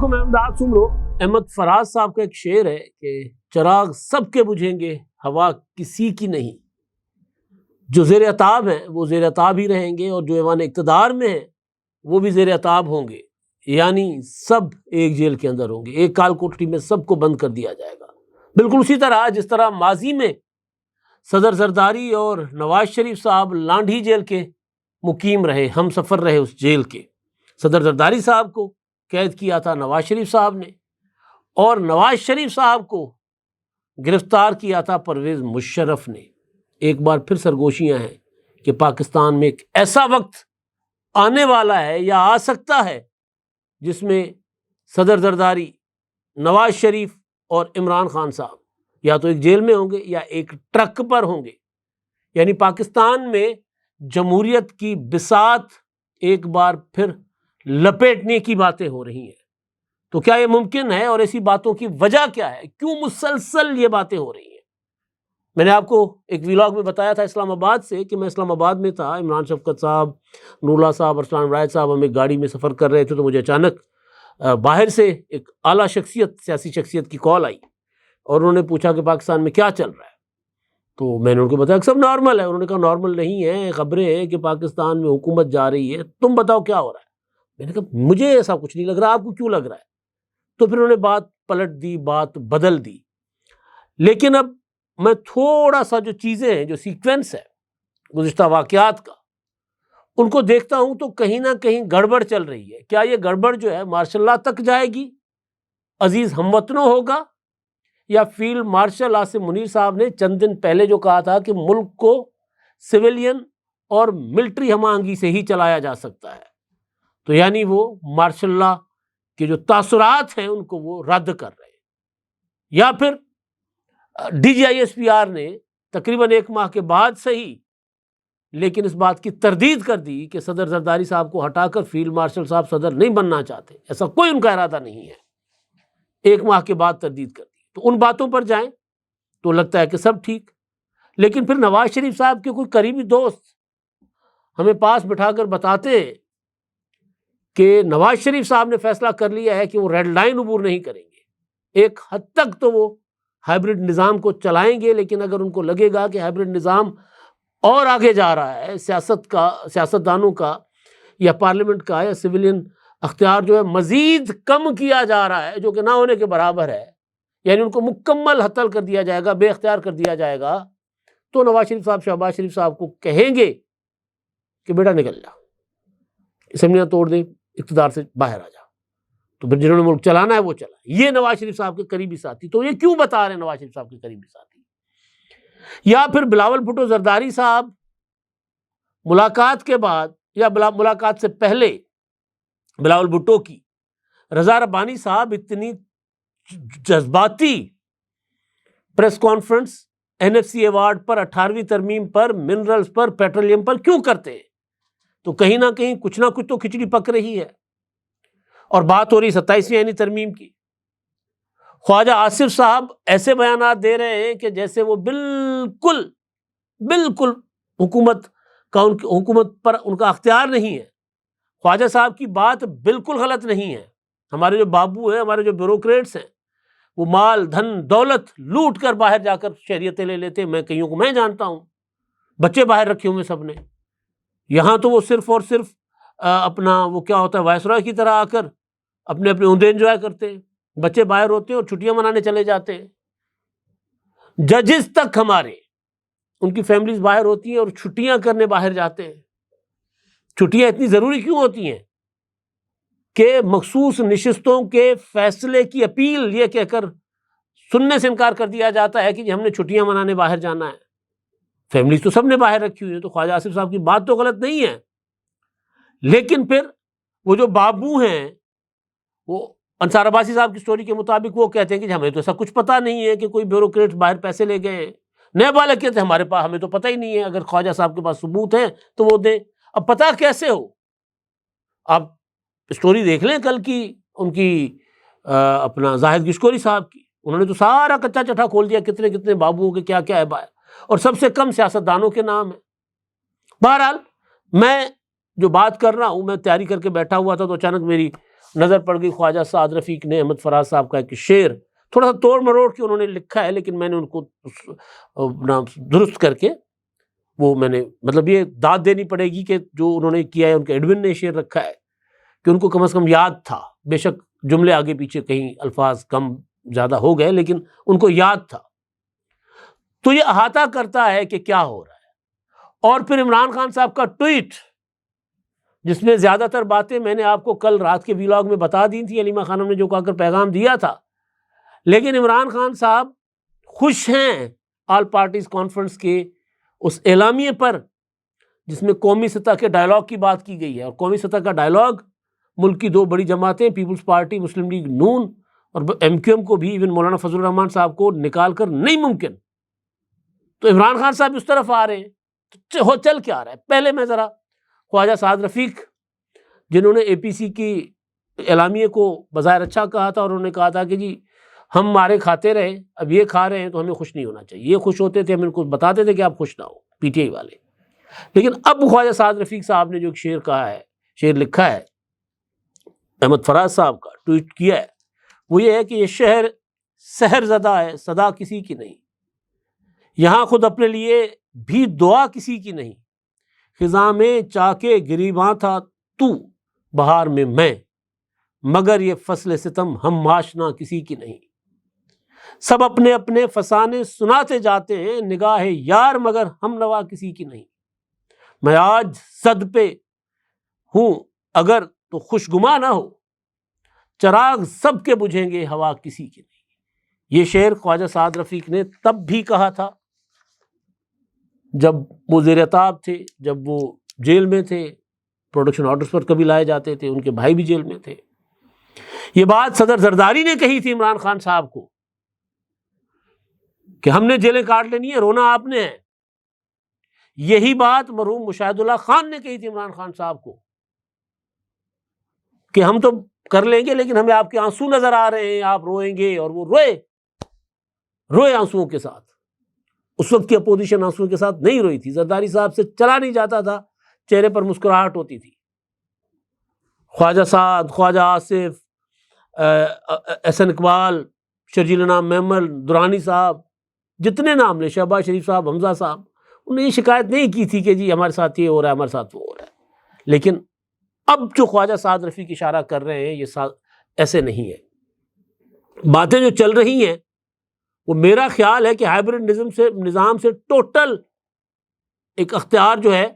علیکم، میں امداد سمرو۔ احمد فراز صاحب کا ایک شعر ہے کہ چراغ سب کے بجھیں گے، ہوا کسی کی نہیں۔ جو زیر عتاب ہیں وہ زیر عتاب ہی رہیں گے، اور جو ایوان اقتدار میں ہیں وہ بھی زیر عتاب ہوں گے، یعنی سب ایک جیل کے اندر ہوں گے، ایک کال کوٹری میں سب کو بند کر دیا جائے گا۔ بالکل اسی طرح جس طرح ماضی میں صدر زرداری اور نواز شریف صاحب لانڈھی جیل کے مقیم رہے، ہم سفر رہے اس جیل کے۔ صدر زرداری صاحب کو قید کیا تھا نواز شریف صاحب نے، اور نواز شریف صاحب کو گرفتار کیا تھا پرویز مشرف نے۔ ایک بار پھر سرگوشیاں ہیں کہ پاکستان میں ایک ایسا وقت آنے والا ہے یا آ سکتا ہے جس میں صدر زرداری، نواز شریف اور عمران خان صاحب یا تو ایک جیل میں ہوں گے یا ایک ٹرک پر ہوں گے۔ یعنی پاکستان میں جمہوریت کی بساط ایک بار پھر لپیٹنے کی باتیں ہو رہی ہیں۔ تو کیا یہ ممکن ہے، اور ایسی باتوں کی وجہ کیا ہے؟ کیوں مسلسل یہ باتیں ہو رہی ہیں؟ میں نے آپ کو ایک ویلاگ میں بتایا تھا اسلام آباد سے کہ میں اسلام آباد میں تھا، عمران شفقت صاحب، نوراللہ صاحب، ارسلان رائد صاحب ہم ایک گاڑی میں سفر کر رہے تھے، تو مجھے اچانک باہر سے ایک اعلیٰ شخصیت، سیاسی شخصیت کی کال آئی، اور انہوں نے پوچھا کہ پاکستان میں کیا چل رہا ہے۔ تو میں نے ان کو بتایا کہ سب نارمل ہے۔ انہوں نے کہا نارمل نہیں ہے، خبریں ہیں کہ پاکستان میں حکومت جا رہی ہے، تم بتاؤ کیا ہو رہا ہے۔ میں نے کہا مجھے ایسا کچھ نہیں لگ رہا، آپ کو کیوں لگ رہا ہے؟ تو پھر انہوں نے بات پلٹ دی، بات بدل دی۔ لیکن اب میں تھوڑا سا جو چیزیں ہیں، جو سیکوینس ہے گزشتہ واقعات کا، ان کو دیکھتا ہوں تو کہیں نہ کہیں گڑبڑ چل رہی ہے۔ کیا یہ گڑبڑ جو ہے مارشل لا تک جائے گی، عزیز ہم وطنوں ہوگا، یا فیلڈ مارشل آصف منیر صاحب نے چند دن پہلے جو کہا تھا کہ ملک کو سویلین اور ملٹری ہم آہنگی سے ہی چلایا جا سکتا ہے، تو یعنی وہ مارشل لا کے جو تاثرات ہیں ان کو وہ رد کر رہے ہیں۔ یا پھر D G I S P R نے تقریباً 1 ماہ کے بعد صحیح، لیکن اس بات کی تردید کر دی کہ صدر زرداری صاحب کو ہٹا کر فیلڈ مارشل صاحب صدر نہیں بننا چاہتے، ایسا کوئی ان کا ارادہ نہیں ہے۔ 1 ماہ کے بعد تردید کر دی، تو ان باتوں پر جائیں تو لگتا ہے کہ سب ٹھیک۔ لیکن پھر نواز شریف صاحب کے کوئی قریبی دوست ہمیں پاس بٹھا کر بتاتے ہیں کہ نواز شریف صاحب نے فیصلہ کر لیا ہے کہ وہ ریڈ لائن عبور نہیں کریں گے۔ ایک حد تک تو وہ ہائیبرڈ نظام کو چلائیں گے، لیکن اگر ان کو لگے گا کہ ہائیبرڈ نظام اور آگے جا رہا ہے، سیاستدانوں کا یا پارلیمنٹ کا یا سویلین اختیار جو ہے مزید کم کیا جا رہا ہے، جو کہ نہ ہونے کے برابر ہے، یعنی ان کو مکمل حتل کر دیا جائے گا، بے اختیار کر دیا جائے گا، تو نواز شریف صاحب شہباز شریف صاحب کو کہیں گے کہ بیٹا نکل جا، اسمبلیاں توڑ دے، اقتدار سے باہر آ جا۔ تو پھر جنہوں نے ملک چلانا ہے وہ چلا۔ یہ نواز شریف صاحب کے قریبی ساتھی، تو یہ کیوں بتا رہے ہیں نواز شریف صاحب کے قریبی ساتھی؟ یا پھر بلاول بھٹو زرداری صاحب ملاقات کے بعد یا ملاقات سے پہلے بلاول بھٹو کی رضا ربانی صاحب اتنی جذباتی press conference N F C award پر، 18ویں ترمیم پر، منرلز پر، پیٹرولیم پر کیوں کرتے ہیں؟ تو کہیں نہ کہیں کچھ نہ کچھ تو کھچڑی پک رہی ہے، اور بات ہو رہی 27ویں یعنی ترمیم کی۔ خواجہ آصف صاحب ایسے بیانات دے رہے ہیں کہ جیسے وہ بالکل حکومت پر ان کا اختیار نہیں ہے۔ خواجہ صاحب کی بات بالکل غلط نہیں ہے۔ ہمارے جو بابو ہیں، ہمارے جو بیوروکریٹس ہیں، وہ مال دھن دولت لوٹ کر باہر جا کر شہریتیں لے لیتے ہیں۔ میں کئیوں کو میں جانتا ہوں، بچے باہر رکھے ہوئے سب نے۔ یہاں تو وہ صرف اور صرف اپنا وہ کیا ہوتا ہے، وائسرائے کی طرح آ کر اپنے عہدے انجوائے کرتے ہیں، بچے باہر ہوتے ہیں اور چھٹیاں منانے چلے جاتے ہیں۔ ججز تک ہمارے، ان کی فیملیز باہر ہوتی ہیں اور چھٹیاں کرنے باہر جاتے ہیں۔ چھٹیاں اتنی ضروری کیوں ہوتی ہیں کہ مخصوص نشستوں کے فیصلے کی اپیل یہ کہہ کر سننے سے انکار کر دیا جاتا ہے کہ ہم نے چھٹیاں منانے باہر جانا ہے۔ فیملیز تو سب نے باہر رکھی ہوئی ہے، تو خواجہ آصف صاحب کی بات تو غلط نہیں ہے، لیکن پھر وہ جو بابو ہیں، وہ انصار عباسی صاحب کی سٹوری کے مطابق وہ کہتے ہیں کہ ہمیں تو ایسا کچھ پتہ نہیں ہے کہ کوئی بیوروکریٹ باہر پیسے لے گئے ہیں۔ نئے بالا کہتے ہیں ہمارے پاس، ہمیں تو پتہ ہی نہیں ہے، اگر خواجہ صاحب کے پاس ثبوت ہے تو وہ دیں۔ اب پتہ کیسے ہو؟ آپ سٹوری دیکھ لیں کل کی ان کی اپنا زاہد گشکوری صاحب کی، انہوں نے تو سارا کچا چٹھا کھول دیا، کتنے کتنے بابوؤں کے کیا کیا ہے باہر، اور سب سے کم سیاستدانوں کے نام ہیں۔ بہرحال میں جو بات کر رہا ہوں، میں تیاری کر کے بیٹھا ہوا تھا تو اچانک میری نظر پڑ گئی خواجہ سعد رفیق نے احمد فراز صاحب کا ایک شعر تھوڑا سا توڑ مروڑ کے انہوں نے لکھا ہے، لیکن میں نے ان کو درست کر کے وہ میں نے مطلب یہ داد دینی پڑے گی کہ جو انہوں نے کیا ہے، ان کے ایڈمن نے شعر رکھا ہے کہ ان کو کم از کم یاد تھا، بے شک جملے آگے پیچھے کہیں الفاظ کم زیادہ ہو گئے لیکن ان کو یاد تھا۔ تو یہ احاطہ کرتا ہے کہ کیا ہو رہا ہے۔ اور پھر عمران خان صاحب کا ٹویٹ، جس میں زیادہ تر باتیں میں نے آپ کو کل رات کے ویلاگ میں بتا دی تھی، علیمہ خانم نے جو کہا کر پیغام دیا تھا، لیکن عمران خان صاحب خوش ہیں آل پارٹیز کانفرنس کے اس اعلامیے پر جس میں قومی سطح کے ڈائلاگ کی بات کی گئی ہے۔ اور قومی سطح کا ڈائلاگ ملک کی دو بڑی جماعتیں پیپلز پارٹی، مسلم لیگ نون اور ایم کیو ایم کو بھی، ایون مولانا فضل الرحمان صاحب کو نکال کر نہیں ممکن۔ تو عمران خان صاحب اس طرف آ رہے ہیں، تو چل کیا رہا ہے؟ پہلے میں ذرا خواجہ سعد رفیق جنہوں نے اے پی سی کی اعلامیے کو بظاہر اچھا کہا تھا، اور انہوں نے کہا تھا کہ جی ہم مارے کھاتے رہے، اب یہ کھا رہے ہیں تو ہمیں خوش نہیں ہونا چاہیے، یہ خوش ہوتے تھے ہم ان کو بتاتے تھے کہ آپ خوش نہ ہو، پی ٹی آئی والے۔ لیکن اب خواجہ سعد رفیق صاحب نے جو ایک شعر کہا ہے، شعر لکھا ہے احمد فراز صاحب کا، ٹویٹ کیا ہے، وہ یہ ہے کہ یہ شہر سحر زدہ ہے، صدا کسی کی نہیں، یہاں خود اپنے لیے بھی دعا کسی کی نہیں، خزاں میں چاکے گریباں تھا تو، بہار میں مگر یہ فصل ستم ہم معاشنا کسی کی نہیں، سب اپنے اپنے فسانے سناتے جاتے ہیں، نگاہ یار مگر ہم نوا کسی کی نہیں، میں آج صد پہ ہوں اگر تو خوش گما نہ ہو، چراغ سب کے بجھیں گے ہوا کسی کی نہیں۔ یہ شعر خواجہ سعد رفیق نے تب بھی کہا تھا جب وہ زیر عتاب تھے، جب وہ جیل میں تھے، پروڈکشن آرڈرز پر کبھی لائے جاتے تھے، ان کے بھائی بھی جیل میں تھے۔ یہ بات صدر زرداری نے کہی تھی عمران خان صاحب کو کہ ہم نے جیلیں کاٹ لینی ہے، رونا آپ نے ہے۔ یہی بات مرحوم مشاہد اللہ خان نے کہی تھی عمران خان صاحب کو کہ ہم تو کر لیں گے لیکن ہمیں آپ کے آنسو نظر آ رہے ہیں، آپ روئیں گے، اور وہ روئے آنسوؤں کے ساتھ۔ اس وقت کی اپوزیشن آنسوؤں کے ساتھ نہیں روئی تھی، زرداری صاحب سے چلا نہیں جاتا تھا، چہرے پر مسکراہٹ ہوتی تھی۔ خواجہ سعد، خواجہ آصف، احسن اقبال، شرجیل انعام میمل، درانی صاحب، جتنے نام لے، شہباز شریف صاحب، حمزہ صاحب، انہوں نے یہ شکایت نہیں کی تھی کہ جی ہمارے ساتھ یہ ہو رہا ہے، ہمارے ساتھ وہ ہو رہا ہے۔ لیکن اب جو خواجہ سعد رفیق اشارہ کر رہے ہیں یہ ایسے نہیں ہے۔ باتیں جو چل رہی ہیں وہ میرا خیال ہے کہ ہائبرڈ نظام سے ٹوٹل ایک اختیار جو ہے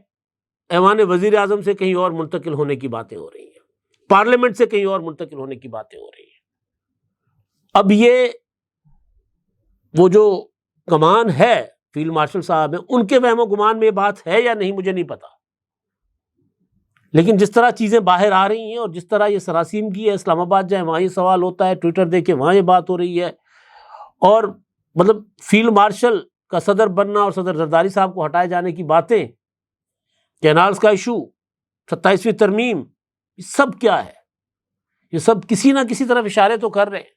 ایوان وزیر اعظم سے کہیں اور منتقل ہونے کی باتیں ہو رہی ہیں، پارلیمنٹ سے کہیں اور منتقل ہونے کی باتیں ہو رہی ہیں۔ اب یہ وہ جو کمان ہے فیلڈ مارشل صاحب ہیں، ان کے وہم و گمان میں یہ بات ہے یا نہیں مجھے نہیں پتا، لیکن جس طرح چیزیں باہر آ رہی ہیں اور جس طرح یہ سراسیم کی ہے، اسلام آباد جائیں وہاں یہ سوال ہوتا ہے، ٹویٹر دیکھیں وہاں یہ بات ہو رہی ہے، اور مطلب فیلڈ مارشل کا صدر بننا اور صدر زرداری صاحب کو ہٹائے جانے کی باتیں، کینالز کا ایشو، 27ویں ترمیم، یہ سب کیا ہے؟ یہ سب کسی نہ کسی طرف اشارے تو کر رہے ہیں۔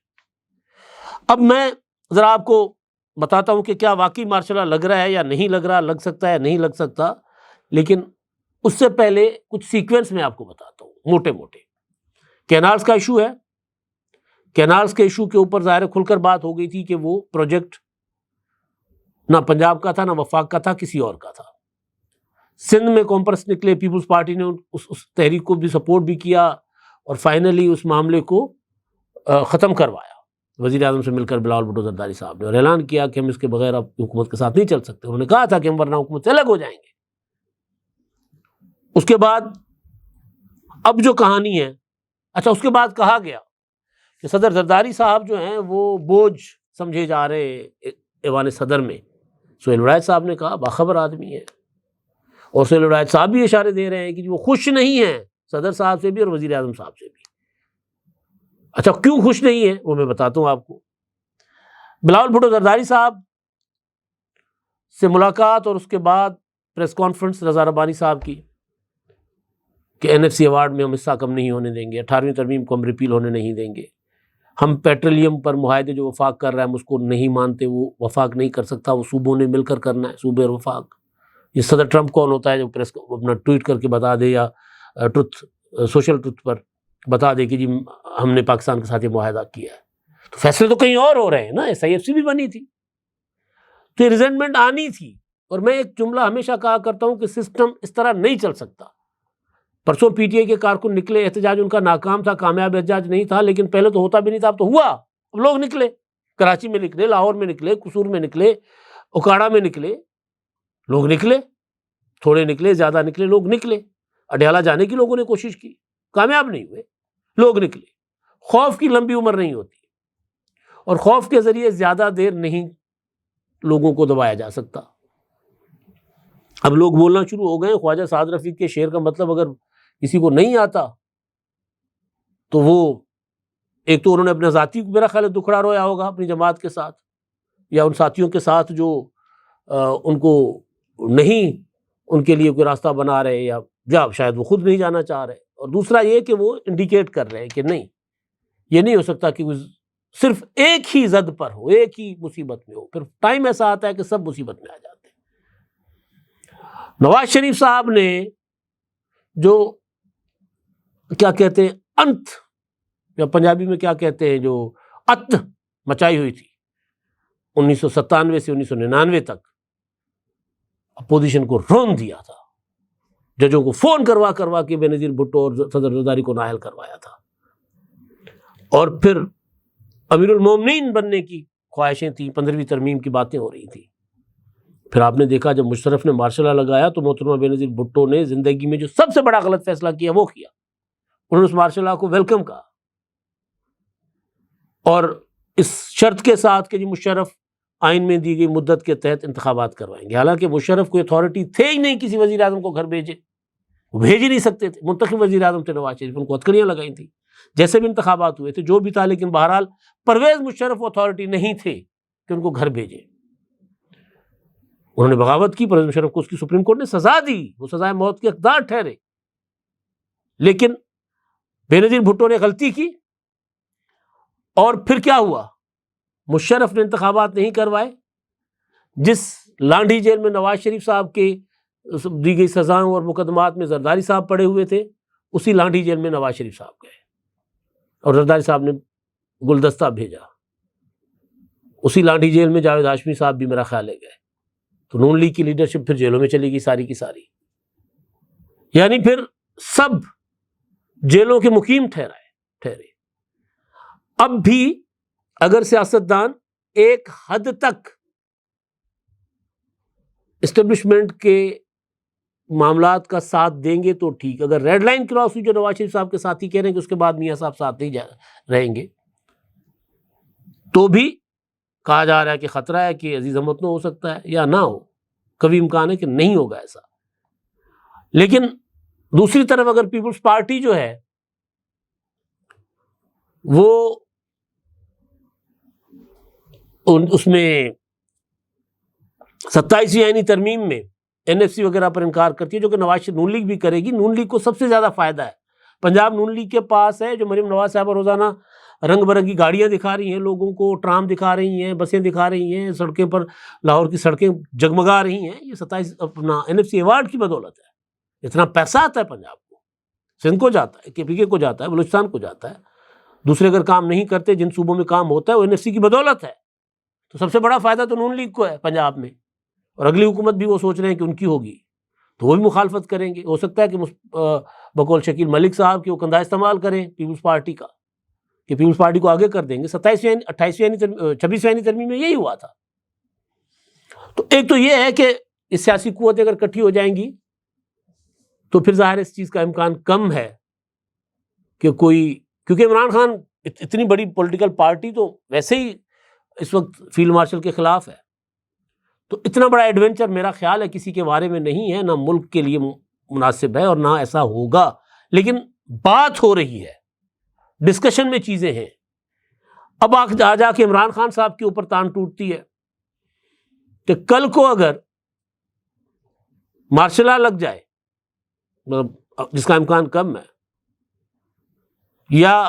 اب میں ذرا آپ کو بتاتا ہوں کہ کیا واقعی مارشل لگ رہا ہے یا نہیں لگ رہا، لگ سکتا ہے نہیں لگ سکتا، لیکن اس سے پہلے کچھ سیکوینس میں آپ کو بتاتا ہوں موٹے موٹے۔ کینالز کا ایشو ہے، کینالز کے ایشو کے اوپر ظاہر کھل کر بات ہو گئی تھی کہ وہ پروجیکٹ نہ پنجاب کا تھا نہ وفاق کا تھا، کسی اور کا تھا۔ سندھ میں کانفرنس نکلے، پیپلز پارٹی نے اس تحریک کو بھی سپورٹ بھی کیا اور فائنلی اس معاملے کو ختم کروایا وزیر اعظم سے مل کر بلاول بھٹو زرداری صاحب نے، اور اعلان کیا کہ ہم اس کے بغیر اب حکومت کے ساتھ نہیں چل سکتے۔ انہوں نے کہا تھا کہ ہم ورنہ حکومت سے الگ ہو جائیں گے۔ اس کے بعد اب جو کہانی ہے، اچھا اس کے بعد کہا گیا کہ صدر زرداری صاحب جو ہیں وہ بوجھ سمجھے جا رہے ایوان صدر میں۔ سہیل ولایت صاحب نے کہا باخبر آدمی ہے، اور سہیل ولایت صاحب بھی اشارے دے رہے ہیں کہ وہ خوش نہیں ہیں صدر صاحب سے بھی اور وزیر اعظم صاحب سے بھی۔ اچھا کیوں خوش نہیں ہے وہ میں بتاتا ہوں آپ کو۔ بلاول بھٹو زرداری صاحب سے ملاقات اور اس کے بعد پریس کانفرنس رضا ربانی صاحب کی کہ این ایف سی ایوارڈ میں ہم حصہ کم نہیں ہونے دیں گے، 18ویں ترمیم کو ہم ریپیل ہونے نہیں دیں گے، ہم پیٹرولیم پر معاہدے جو وفاق کر رہا ہے ہم اس کو نہیں مانتے، وہ وفاق نہیں کر سکتا، وہ صوبوں نے مل کر کرنا ہے، صوبے اور وفاق۔ یہ صدر ٹرمپ کون ہوتا ہے جو پریس کو اپنا ٹویٹ کر کے بتا دے یا ٹروتھ سوشل ٹروتھ پر بتا دے کہ جی ہم نے پاکستان کے ساتھ یہ معاہدہ کیا ہے، تو فیصلے تو کہیں اور ہو رہے ہیں نا. SIFC بھی بنی تھی تو یہ ریزنٹمنٹ آنی تھی. اور میں ایک جملہ ہمیشہ کہا کرتا ہوں کہ سسٹم اس طرح نہیں چل سکتا. پرسوں PTI کے کارکن نکلے، احتجاج ان کا ناکام تھا، کامیاب احتجاج نہیں تھا، لیکن پہلے تو ہوتا بھی نہیں تھا، اب تو ہوا. اب لوگ نکلے، کراچی میں نکلے، لاہور میں نکلے، قصور میں نکلے، اکاڑا میں نکلے، لوگ نکلے، تھوڑے نکلے زیادہ نکلے، لوگ نکلے. اڈیالہ جانے کی لوگوں نے کوشش کی، کامیاب نہیں ہوئے، لوگ نکلے. خوف کی لمبی عمر نہیں ہوتی، اور خوف کے ذریعے زیادہ دیر نہیں لوگوں کو دبایا جا سکتا. اب لوگ بولنا شروع ہو گئے. خواجہ سعد رفیق کے شعر کا مطلب اگر کسی کو نہیں آتا تو وہ ایک تو انہوں نے اپنا ذاتی میرا خیال ہے دکھڑا رویا ہوگا اپنی جماعت کے ساتھ یا ان ساتھیوں کے ساتھ جو ان کو نہیں ان کے لیے کوئی راستہ بنا رہے یا شاید وہ خود نہیں جانا چاہ رہے. اور دوسرا یہ کہ وہ انڈیکیٹ کر رہے ہیں کہ نہیں، یہ نہیں ہو سکتا کہ وہ صرف ایک ہی زد پر ہو، ایک ہی مصیبت میں ہو. پھر ٹائم ایسا آتا ہے کہ سب مصیبت میں آ جاتے ہیں. نواز شریف صاحب نے جو کیا کہتے ہیں انت، یا پنجابی میں کیا کہتے ہیں، جو ات مچائی ہوئی تھی 1997 سے 1999 تک، اپوزیشن کو رون دیا تھا، ججوں کو فون کروا کے بے نظیر بھٹو اور صدر زرداری کو نااہل کروایا تھا، اور پھر امیر المومنین بننے کی خواہشیں تھیں، 15ویں ترمیم کی باتیں ہو رہی تھیں. پھر آپ نے دیکھا جب مشرف نے مارشل لا لگایا تو محترمہ بے نظیر بھٹو نے زندگی میں جو سب سے بڑا غلط فیصلہ کیا وہ کیا. انہوں نے اس مارشل لا کو ویلکم کہا، اور اس شرط کے ساتھ کہ جی مشرف آئین میں دی گئی مدت کے تحت انتخابات کوائیں گے. حالانکہ مشرف کوئی اتھارٹی تھے ہی نہیں کسی وزیر اعظم کو گھر بھیجے، وہ بھیج ہی نہیں سکتے تھے. منتخب وزیر اعظم تھے نواز شریف، ان کو ہتھکڑیاں لگائی تھیں جیسے بھی انتخابات ہوئے تھے جو بھی تھا. لیکن بہرحال پرویز مشرف اتھارٹی نہیں تھے کہ ان کو گھر بھیجے. انہوں نے بغاوت کی، پرویز مشرف کو اس کی سپریم کورٹ نے سزا دی، وہ سزائے موت کے حقدار ٹھہرے. لیکن بے نظیر بھٹو نے غلطی کی، اور پھر کیا ہوا؟ مشرف نے انتخابات نہیں کروائے. جس لانڈھی جیل میں نواز شریف صاحب کے دی گئی سزاؤں اور مقدمات میں زرداری صاحب پڑے ہوئے تھے، اسی لانڈھی جیل میں نواز شریف صاحب گئے اور زرداری صاحب نے گلدستہ بھیجا. اسی لانڈھی جیل میں جاوید ہاشمی صاحب بھی میرا خیال ہے گئے. تو نون لیگ کی لیڈرشپ پھر جیلوں میں چلی گئی ساری کی ساری. یعنی پھر سب جیلوں کے مقیم ٹھہرے. اب بھی اگر سیاستدان ایک حد تک اسٹیبلشمنٹ کے معاملات کا ساتھ دیں گے تو ٹھیک. اگر ریڈ لائن کراس ہوئی جو نواز شریف صاحب کے ساتھی کہہ رہے ہیں کہ اس کے بعد میاں صاحب ساتھ نہیں رہیں گے، تو بھی کہا جا رہا ہے کہ خطرہ ہے کہ عزیز احمد نو ہو سکتا ہے یا نہ ہو، کبھی امکان ہے کہ نہیں ہوگا ایسا. لیکن دوسری طرف اگر پیپلز پارٹی جو ہے وہ اس میں 27ویں آئینی ترمیم میں NFC وغیرہ پر انکار کرتی ہے، جو کہ نواز شریف نون لیگ بھی کرے گی. نون لیگ کو سب سے زیادہ فائدہ ہے. پنجاب نون لیگ کے پاس ہے، جو مریم نواز صاحبہ روزانہ رنگ برنگی گاڑیاں دکھا رہی ہیں لوگوں کو، ٹرام دکھا رہی ہیں، بسیں دکھا رہی ہیں، سڑکیں پر لاہور کی سڑکیں جگمگا رہی ہیں. یہ 27 اپنا NFC ایوارڈ کی بدولت ہے. اتنا پیسہ آتا ہے پنجاب کو، سندھ کو جاتا ہے، KPK کو جاتا ہے، بلوچستان کو جاتا ہے. دوسرے اگر کام نہیں کرتے، جن صوبوں میں کام ہوتا ہے وہ NFC کی بدولت ہے. تو سب سے بڑا فائدہ تو نون لیگ کو ہے پنجاب میں. اور اگلی حکومت بھی وہ سوچ رہے ہیں کہ ان کی ہوگی تو وہ بھی مخالفت کریں گے. ہو سکتا ہے کہ بقول شکیل ملک صاحب کی وہ کندھا استعمال کریں پیپلز پارٹی کا، کہ پیپلز پارٹی کو آگے کر دیں گے. 26ویں ترمیم میں یہی ہوا تھا. تو ایک تو یہ ہے کہ اس سیاسی قوتیں اگر اکٹھی ہو جائیں گی تو پھر ظاہر اس چیز کا امکان کم ہے کہ کوئی، کیونکہ عمران خان اتنی بڑی پولیٹیکل پارٹی تو ویسے ہی اس وقت فیلڈ مارشل کے خلاف ہے. تو اتنا بڑا ایڈونچر میرا خیال ہے کسی کے بارے میں نہیں ہے، نہ ملک کے لیے مناسب ہے اور نہ ایسا ہوگا. لیکن بات ہو رہی ہے، ڈسکشن میں چیزیں ہیں. اب آ جا کے عمران خان صاحب کے اوپر تان ٹوٹتی ہے کہ کل کو اگر مارشل لا لگ جائے، مطلب جس کا امکان کم ہے، یا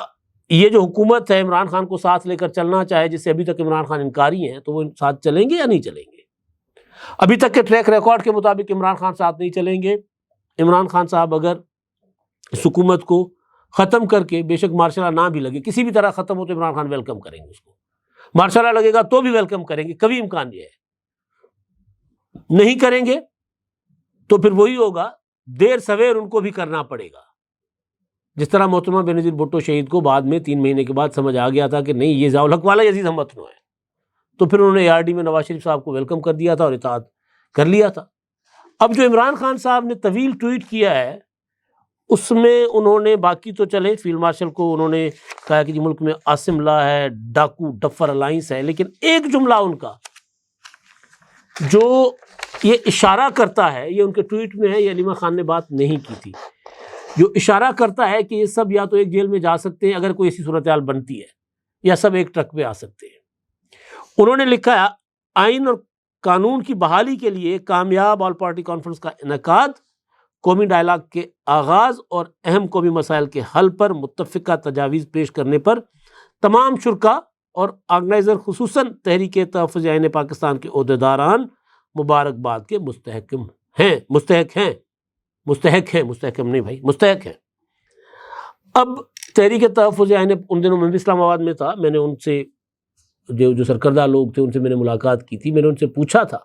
یہ جو حکومت ہے عمران خان کو ساتھ لے کر چلنا چاہے، جس سے ابھی تک عمران خان انکاری ہیں، تو وہ ساتھ چلیں گے یا نہیں چلیں گے؟ ابھی تک کے ٹریک ریکارڈ کے مطابق عمران خان ساتھ نہیں چلیں گے. عمران خان صاحب اگر اس حکومت کو ختم کر کے بے شک مارشل لا نہ بھی لگے، کسی بھی طرح ختم ہو تو عمران خان ویلکم کریں گے اس کو، مارشل لا لگے گا تو بھی ویلکم کریں گے، کبھی امکان یہ ہے، نہیں کریں گے تو پھر وہی ہوگا، دیر سویر ان کو بھی کرنا پڑے گا۔ جس طرح محترمہ بینظیر بھٹو شہید کو بعد میں 3 مہینے کے بعد سمجھ آ گیا تھا کہ نہیں یہ ضیاء الحق والا عزیز ہم وطنوں ہے، تو پھر انہوں نے ARD میں نواز شریف صاحب کو ویلکم کر دیا تھا اور اطاعت کر لیا تھا۔ اب جو عمران خان صاحب نے طویل ٹویٹ کیا ہے اس میں انہوں نے باقی تو چلے فیلڈ مارشل کو انہوں نے کہا کہ جی ملک میں عاصم لا ہے، ڈاکو ڈفر الائنس ہے، لیکن ایک جملہ ان کا جو یہ اشارہ کرتا ہے، یہ ان کے ٹویٹ میں ہے، یہ علیمہ خان نے بات نہیں کی تھی، جو اشارہ کرتا ہے کہ یہ سب یا تو ایک جیل میں جا سکتے ہیں اگر کوئی ایسی صورتحال بنتی ہے، یا سب ایک ٹرک پہ آ سکتے ہیں۔ انہوں نے لکھا ہے آئین اور قانون کی بحالی کے لیے کامیاب آل پارٹی کانفرنس کا انعقاد، قومی ڈائلاگ کے آغاز اور اہم قومی مسائل کے حل پر متفقہ تجاویز پیش کرنے پر تمام شرکا اور آرگنائزر خصوصاً تحریک تحفظ آئین پاکستان کے عہدیداران مبارکباد کے مستحق ہیں۔ اب تحریک تحفظ آئین ان دنوں میں بھی اسلام آباد میں تھا، میں نے ان سے جو سرکردہ لوگ تھے ان سے میں نے ملاقات کی تھی، میں نے ان سے پوچھا تھا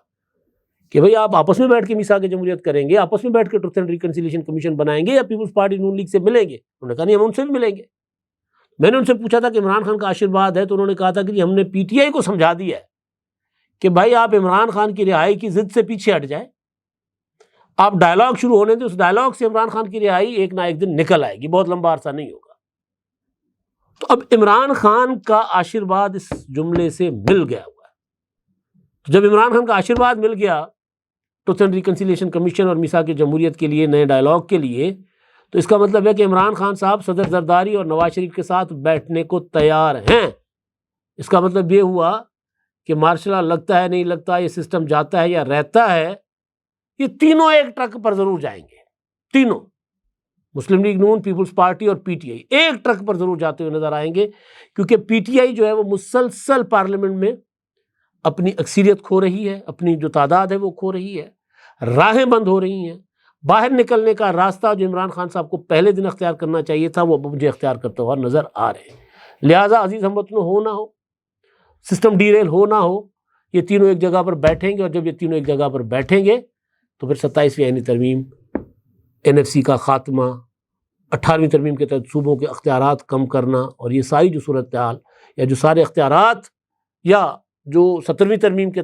کہ بھئی آپ آپس میں بیٹھ کے میثاق جمہوریت کریں گے، آپس میں بیٹھ کے ٹروتھ اینڈ ریکنسیلیشن کمیشن بنائیں گے، یا پیپلز پارٹی نون لیگ سے ملیں گے؟ انہوں نے کہا نہیں ہم ان سے بھی ملیں گے۔ میں نے ان سے پوچھا تھا کہ عمران خان کا آشرواد ہے، تو انہوں نے کہا تھا کہ ہم نے PTI کو سمجھا دیا ہے کہ بھائی آپ عمران خان کی رہائی کی ضد سے پیچھے ہٹ جائیں، آپ ڈائلاگ شروع ہونے دیں، اس ڈائلاگ سے عمران خان کی رہائی ایک نہ ایک دن نکل آئے گی، بہت لمبا عرصہ نہیں ہوگا۔ تو اب عمران خان کا آشرواد اس جملے سے مل گیا ہوا ہے۔ جب عمران خان کا آشرواد مل گیا ٹروتھ اینڈ ریکنسیلیشن کمیشن اور میثاق جمہوریت کے لیے، نئے ڈائلاگ کے لیے، تو اس کا مطلب ہے کہ عمران خان صاحب صدر زرداری اور نواز شریف کے ساتھ بیٹھنے کو تیار ہیں۔ اس کا مطلب یہ ہوا کہ مارشل لا لگتا ہے نہیں لگتا، یہ سسٹم جاتا ہے یا رہتا ہے، یہ تینوں ایک ٹرک پر ضرور جائیں گے، تینوں مسلم لیگ نون، پیپلز پارٹی اور PTI ایک ٹرک پر ضرور جاتے ہوئے نظر آئیں گے، کیونکہ PTI جو ہے وہ مسلسل پارلیمنٹ میں اپنی اکثریت کھو رہی ہے، اپنی جو تعداد ہے وہ کھو رہی ہے، راہیں بند ہو رہی ہیں، باہر نکلنے کا راستہ جو عمران خان صاحب کو پہلے دن اختیار کرنا چاہیے تھا وہ مجھے اختیار کرتا ہوا نظر آ رہے ہیں۔ لہٰذا عزیز ہم وطنوں، ہو نہ ہو سسٹم ڈیریل ہو نہ ہو، یہ تینوں ایک جگہ پر بیٹھیں گے، اور جب یہ تینوں ایک جگہ پر بیٹھیں گے تو پھر 27ویں آئینی ترمیم، NFC کا خاتمہ، 18ویں ترمیم کے تحت صوبوں کے اختیارات کم کرنا، اور یہ ساری جو صورتحال یا جو سارے اختیارات یا جو 17ویں ترمیم کے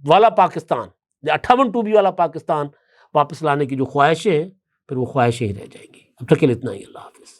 والا پاکستان یا 58(2)B والا پاکستان واپس لانے کی جو خواہشیں ہیں، پھر وہ خواہشیں ہی رہ جائیں گی۔ اب تک کے لیے اتنا ہی، اللہ حافظ۔